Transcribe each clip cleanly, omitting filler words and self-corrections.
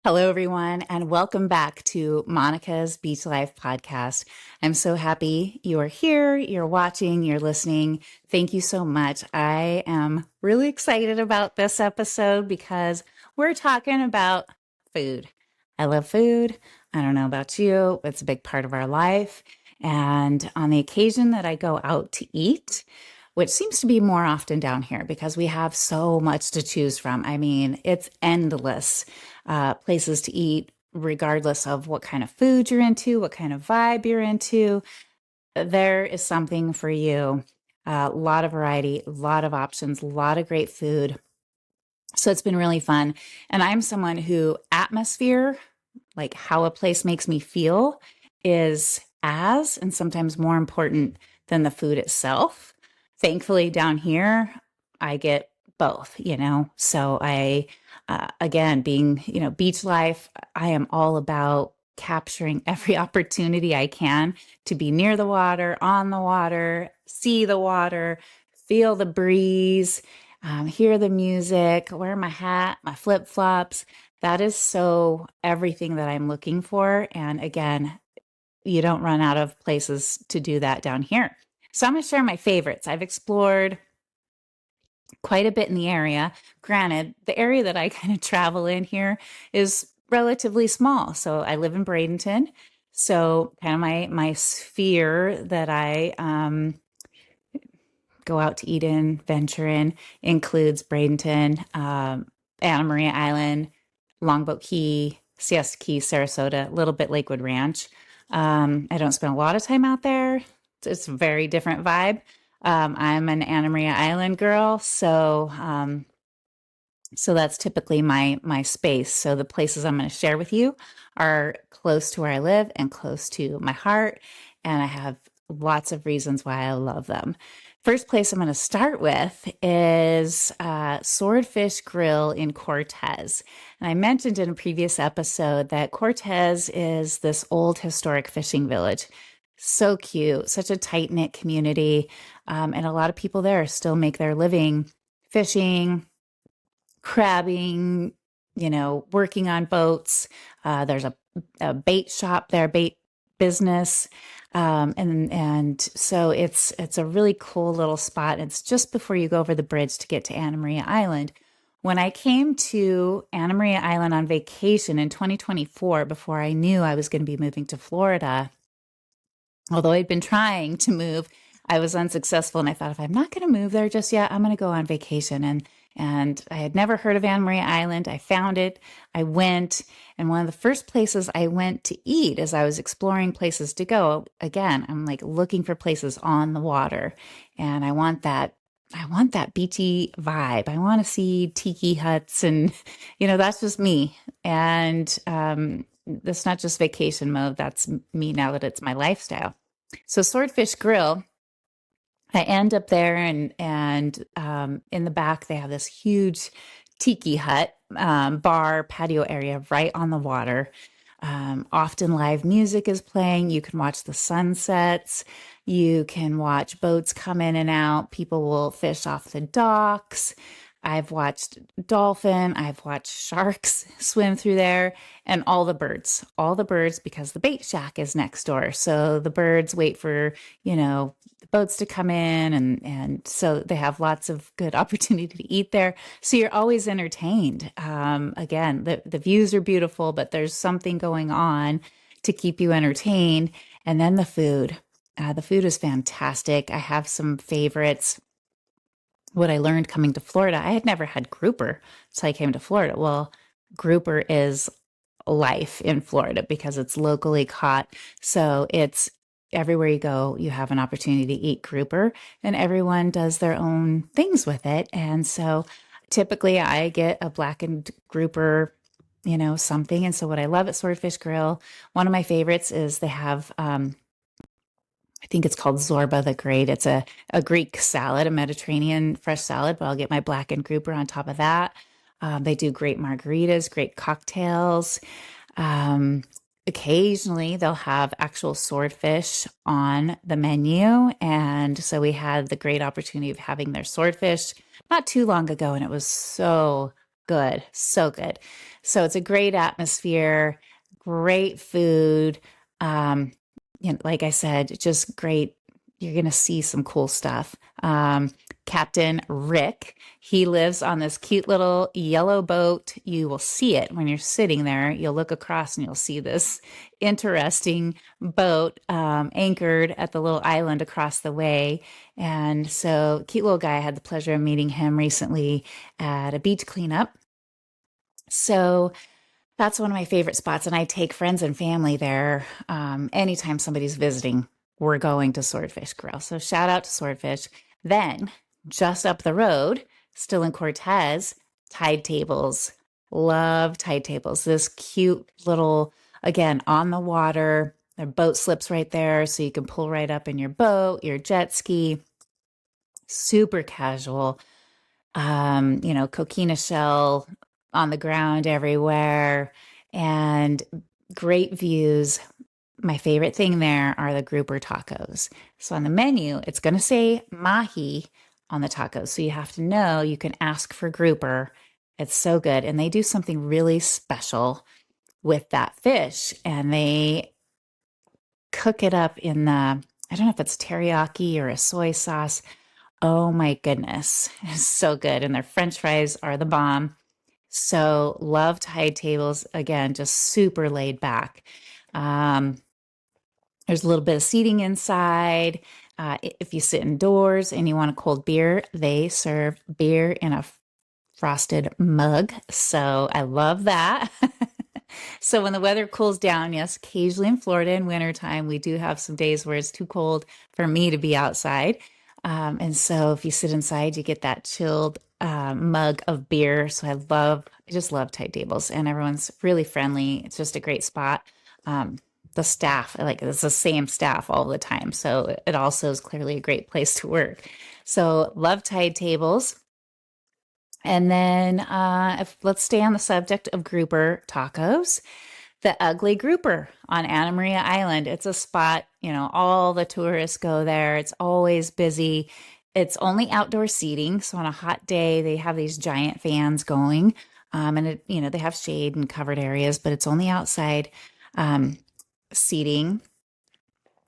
Hello, everyone, and welcome back to Monica's Beach Life podcast. I'm so happy you are here, you're watching, you're listening. Thank you so much. I am really excited about this episode because we're talking about food. I love food. I don't know about you, it's a big part of our life. And on the occasion that I go out to eat, which seems to be more often down here because we have so much to choose from. I mean, it's endless places to eat, regardless of what kind of food you're into, what kind of vibe you're into. There is something for you. A lot of variety, a lot of options, a lot of great food. So it's been really fun. And I'm someone who atmosphere, like how a place makes me feel, is as and sometimes more important than the food itself. Thankfully, down here, I get both. So again, being, beach life, I am all about capturing every opportunity I can to be near the water, on the water, see the water, feel the breeze, hear the music, wear my hat, my flip flops. That is so everything that I'm looking for. And again, you don't run out of places to do that down here. So I'm going to share my favorites. I've explored quite a bit in the area. Granted, the area that I kind of travel in here is relatively small. So I live in Bradenton. So kind of my sphere that I go out to eat in, venture in, includes Bradenton, Anna Maria Island, Longboat Key, Siesta Key, Sarasota, a little bit Lakewood Ranch. I don't spend a lot of time out there. It's a very different vibe. I'm an Anna Maria Island girl, so that's typically my space. So the places I'm going to share with you are close to where I live and close to my heart, and I have lots of reasons why I love them. First place I'm going to start with is Swordfish Grill in Cortez. And I mentioned in a previous episode that Cortez is this old historic fishing village. So cute, such a tight-knit community. And a lot of people there still make their living fishing, crabbing, working on boats. There's a bait shop there, bait business. And so it's a really cool little spot. It's just before you go over the bridge to get to Anna Maria Island. When I came to Anna Maria Island on vacation in 2024, before I knew I was going to be moving to Florida, although I'd been trying to move, I was unsuccessful. And I thought, if I'm not going to move there just yet, I'm going to go on vacation. And I had never heard of Anna Maria Island. I found it. I went. And one of the first places I went to eat as I was exploring places to go, again, I'm like looking for places on the water. And I want that beachy vibe. I want to see tiki huts and, that's just me. And that's not just vacation mode. That's me now that it's my lifestyle. So Swordfish Grill, I end up there and in the back they have this huge tiki hut, bar patio area right on the water. Often live music is playing. You can watch the sunsets. You can watch boats come in and out. People will fish off the docks. I've watched dolphin. I've watched sharks swim through there and all the birds because the bait shack is next door. So the birds wait for, the boats to come in and so they have lots of good opportunity to eat there. So you're always entertained. Again, the views are beautiful, but there's something going on to keep you entertained. And then the food. The food is fantastic. I have some favorites. What I learned coming to Florida, I had never had grouper until I came to Florida. Well, grouper is life in Florida because it's locally caught. So it's everywhere you go, you have an opportunity to eat grouper, and everyone does their own things with it. And so typically I get a blackened grouper, something. And so what I love at Swordfish Grill, one of my favorites is they have I think it's called Zorba the Great. It's a Greek salad, a Mediterranean fresh salad, but I'll get my blackened grouper on top of that. They do great margaritas, great cocktails. Um, Occasionally, they'll have actual swordfish on the menu. And so we had the great opportunity of having their swordfish not too long ago, and it was so good. So good. So it's a great atmosphere, great food. Um, like I said, just great. You're going to see some cool stuff. Captain Rick, he lives on this cute little yellow boat. You will see it when you're sitting there. You'll look across and you'll see this interesting boat anchored at the little island across the way. And so, cute little guy. I had the pleasure of meeting him recently at a beach cleanup. So, that's one of my favorite spots, and I take friends and family there. Anytime somebody's visiting, we're going to Swordfish Grill. So shout out to Swordfish. Then, just up the road, still in Cortez, Tide Tables. Love Tide Tables. This cute little, again, on the water. Their boat slips right there, so you can pull right up in your boat, your jet ski. Super casual. Coquina shell on the ground everywhere and great views. My favorite thing there are the grouper tacos. So on the menu, it's going to say mahi on the tacos. So you have to know you can ask for grouper. It's so good. And they do something really special with that fish. And they cook it up in I don't know if it's teriyaki or a soy sauce. Oh my goodness. It's so good. And their French fries are the bomb. So love Tide Tables. Again, just super laid back. Um, there's a little bit of seating inside. If you sit indoors and you want a cold beer, they serve beer in a frosted mug. So I love that. So when the weather cools down, yes, occasionally in Florida in wintertime, we do have some days where it's too cold for me to be outside. And so if you sit inside, you get that chilled mug of beer. So I just love Tide Tables, and everyone's really friendly. It's just a great spot. The staff, like it's the same staff all the time. So it also is clearly a great place to work. So love Tide Tables. And then let's stay on the subject of grouper tacos. The Ugly Grouper on Anna Maria Island. It's a spot, all the tourists go there. It's always busy. It's only outdoor seating. So on a hot day, they have these giant fans going. They have shade and covered areas, but it's only outside seating.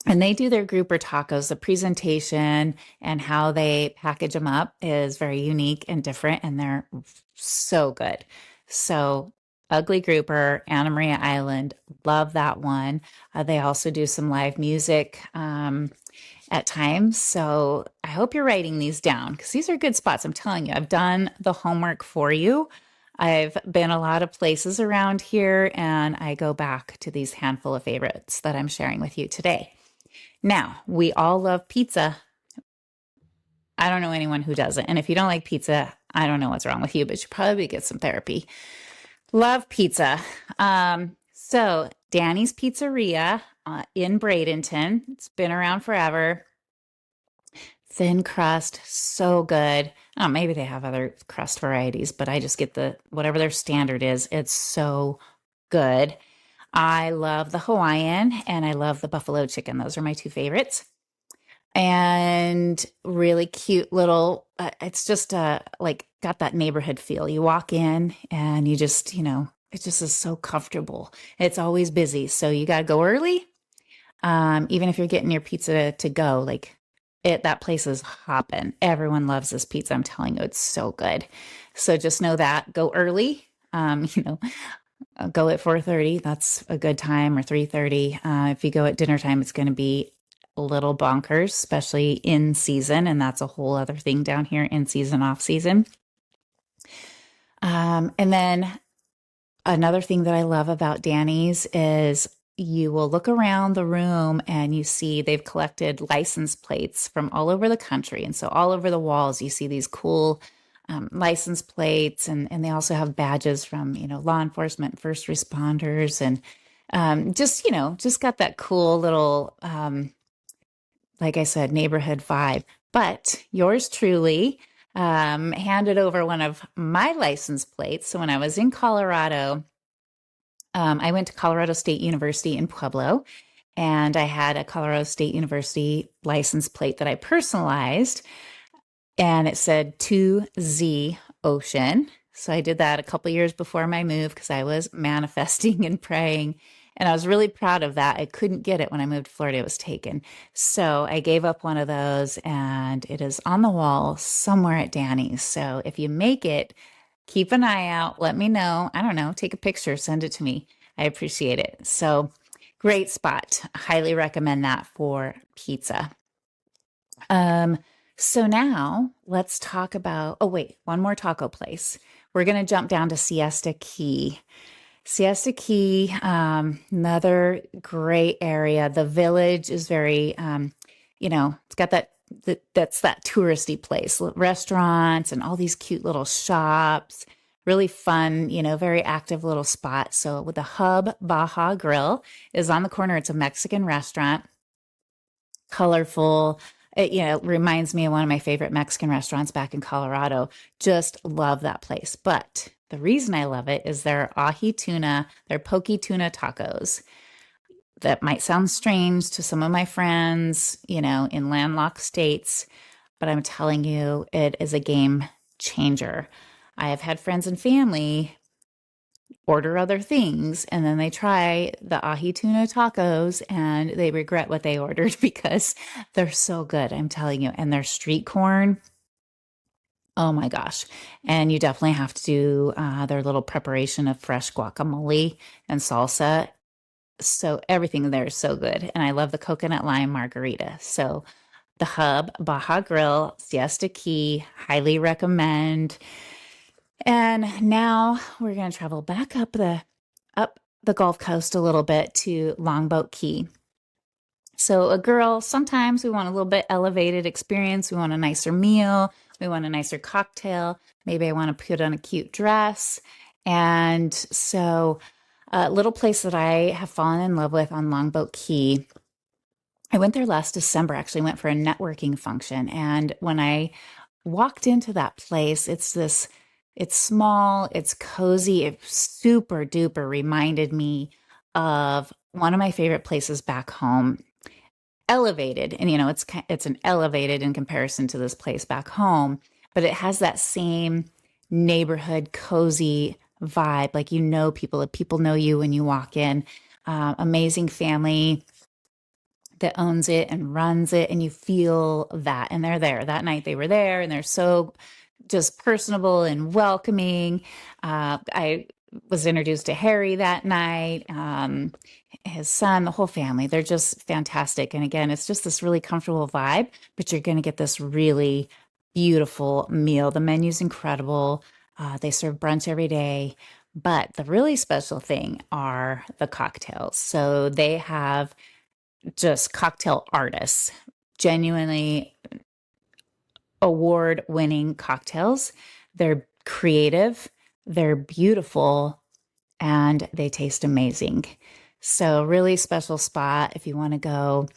And they do their grouper tacos. The presentation and how they package them up is very unique and different, and they're so good. So, Ugly Grouper, Anna Maria Island, love that one. They also do some live music at times. So, I hope you're writing these down because these are good spots. I'm telling you, I've done the homework for you. I've been a lot of places around here, and I go back to these handful of favorites that I'm sharing with you today. Now, we all love pizza. I don't know anyone who doesn't. And if you don't like pizza, I don't know what's wrong with you, but you probably get some therapy. Love pizza. So Danny's Pizzeria in Bradenton. It's been around forever. Thin crust, so good. Oh, maybe they have other crust varieties, but I just get whatever their standard is. It's so good. I love the Hawaiian and I love the buffalo chicken. Those are my two favorites. And really cute little, it's just got that neighborhood feel. You walk in and you just, it just is so comfortable. It's always busy. So you got to go early. Even if you're getting your pizza to go, that place is hopping. Everyone loves this pizza. I'm telling you, it's so good. So just know that. Go early. Go at 4:30. That's a good time, or 3:30. If you go at dinner time, it's going to be a little bonkers, especially in season. And that's a whole other thing down here, in season, off season. And then another thing that I love about Danny's is you will look around the room and you see they've collected license plates from all over the country. And so all over the walls, you see these cool license plates, and they also have badges from, law enforcement, first responders, and just got that cool little, like I said, neighborhood vibe. But yours truly handed over one of my license plates. So when I was in Colorado, I went to Colorado State University in Pueblo, and I had a Colorado State University license plate that I personalized. And it said 2Z Ocean. So I did that a couple years before my move because I was manifesting and praying. And I was really proud of that. I couldn't get it when I moved to Florida. It was taken. So I gave up one of those and it is on the wall somewhere at Danny's. So if you make it, keep an eye out. Let me know. I don't know. Take a picture, send it to me. I appreciate it. So great spot. Highly recommend that for pizza. Um, so now let's talk about, oh wait, one more taco place. We're going to jump down to Siesta Key. Siesta Key, another great area. The village is very, it's got that's that touristy place, restaurants and all these cute little shops, really fun, very active little spot. So with the Hub Baja Grill is on the corner. It's a Mexican restaurant, colorful. It reminds me of one of my favorite Mexican restaurants back in Colorado. Just love that place. But the reason I love it is their ahi tuna, their poke tuna tacos. That might sound strange to some of my friends, in landlocked states, but I'm telling you, it is a game changer. I have had friends and family order other things and then they try the ahi tuna tacos and they regret what they ordered because they're so good, I'm telling you. And their street corn, oh my gosh. And you definitely have to do their little preparation of fresh guacamole and salsa. So everything there is so good. And I love the coconut lime margarita. So the Hub Baja Grill, Siesta Key, highly recommend. And now we're going to travel back up the Gulf Coast a little bit to Longboat Key. So a girl, sometimes we want a little bit elevated experience. We want a nicer meal. We want a nicer cocktail. Maybe I want to put on a cute dress. And so a little place that I have fallen in love with on Longboat Key. I went there last December, actually went for a networking function. And when I walked into that place, it's small, it's cozy, it super duper reminded me of one of my favorite places back home, elevated. And it's an elevated in comparison to this place back home, but it has that same neighborhood cozy vibe. Like, people know you when you walk in. Amazing family that owns it and runs it, and you feel that. And they're there that night. They were there, and they're so just personable and welcoming. I was introduced to Harry that night, his son, the whole family. They're just fantastic. And again, it's just this really comfortable vibe, but you're going to get this really beautiful meal. The menu's incredible. They serve brunch every day. But the really special thing are the cocktails. So they have just cocktail artists, genuinely award-winning cocktails. They're creative, they're beautiful, and they taste amazing. So really special spot if you want to go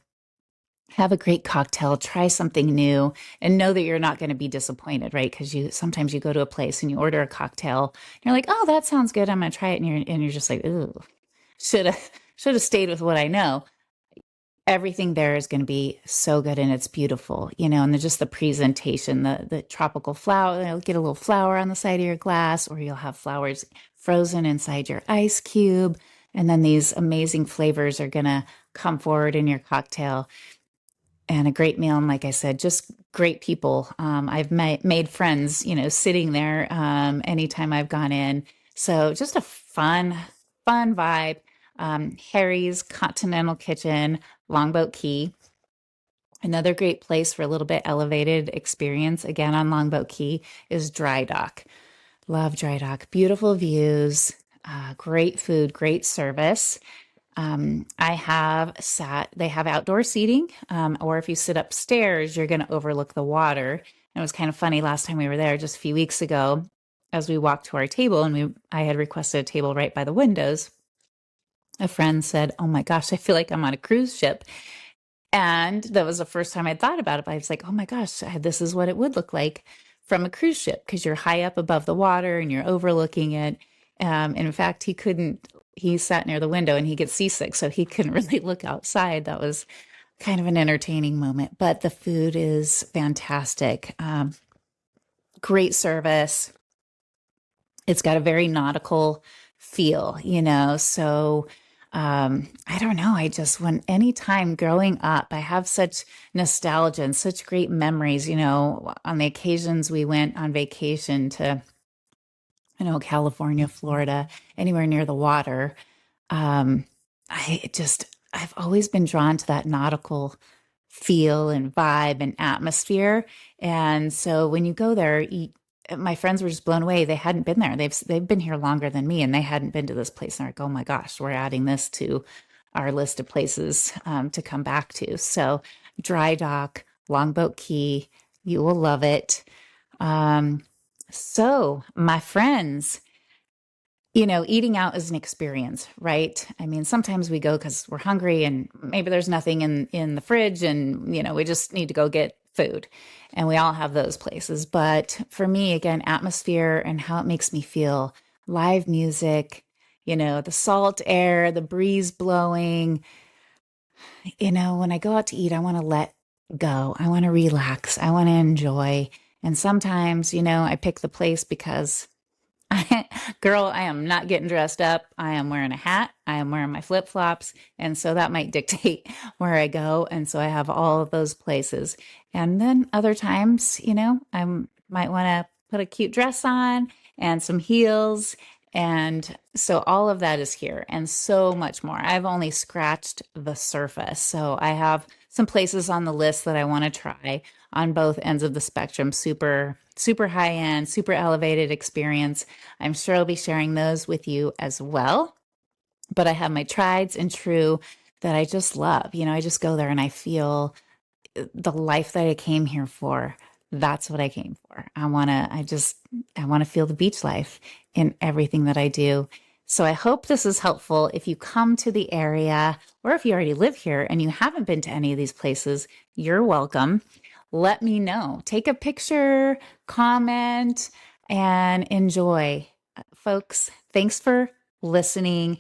have a great cocktail, try something new, and know that you're not going to be disappointed, right? Because sometimes you go to a place and you order a cocktail, and you're like, "Oh, that sounds good. I'm going to try it," and you're just like, "Ooh, should have stayed with what I know." Everything there is going to be so good and it's beautiful, and just the presentation, the tropical flower, you'll get a little flower on the side of your glass, or you'll have flowers frozen inside your ice cube. And then these amazing flavors are going to come forward in your cocktail, and a great meal. And like I said, just great people. I've made friends, sitting there anytime I've gone in. So just a fun vibe. Harry's Continental Kitchen, Longboat Key. Another great place for a little bit elevated experience, again on Longboat Key, is Dry Dock. Love Dry Dock. Beautiful views, great food, great service. They have outdoor seating, or if you sit upstairs, you're going to overlook the water. And it was kind of funny last time we were there, just a few weeks ago, as we walked to our table, and I had requested a table right by the windows. A friend said, "Oh my gosh, I feel like I'm on a cruise ship." And that was the first time I'd thought about it. But I was like, "Oh my gosh, this is what it would look like from a cruise ship," because you're high up above the water and you're overlooking it. In fact, he sat near the window and he gets seasick, so he couldn't really look outside. That was kind of an entertaining moment. But the food is fantastic. Great service. It's got a very nautical feel, so I don't know. I just, when anytime growing up, I have such nostalgia and such great memories, on the occasions we went on vacation to, California, Florida, anywhere near the water. Um, I've always been drawn to that nautical feel and vibe and atmosphere. And so when you go there, my friends were just blown away. They hadn't been there. They've been here longer than me, and they hadn't been to this place. And they're like, "Oh my gosh, we're adding this to our list of places to come back to." So, Dry Dock, Longboat Key, you will love it. Um, so, my friends, eating out is an experience, right? I mean, sometimes we go because we're hungry and maybe there's nothing in the fridge and, we just need to go get food. And we all have those places. But for me, again, atmosphere and how it makes me feel, live music, the salt air, the breeze blowing. When I go out to eat, I want to let go. I want to relax. I want to enjoy. And sometimes, I pick the place because girl, I am not getting dressed up. I am wearing a hat. I am wearing my flip flops. And so that might dictate where I go. And so I have all of those places. And then other times, I might want to put a cute dress on and some heels. And so all of that is here and so much more. I've only scratched the surface. So I have some places on the list that I want to try on both ends of the spectrum. Super, super high end, super elevated experience. I'm sure I'll be sharing those with you as well. But I have my trieds and true that I just love. I just go there and I feel the life that I came here for. That's what I came for. I want to feel the beach life in everything that I do. So I hope this is helpful. If you come to the area or if you already live here and you haven't been to any of these places, you're welcome. Let me know. Take a picture, comment, and enjoy. Folks, thanks for listening.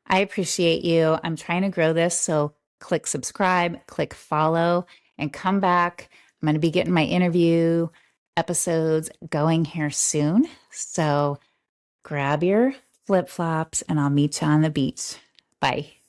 I appreciate you. I'm trying to grow this, so click subscribe, click follow, and come back. I'm going to be getting my interview episodes going here soon. So grab your flip flops and I'll meet you on the beach. Bye.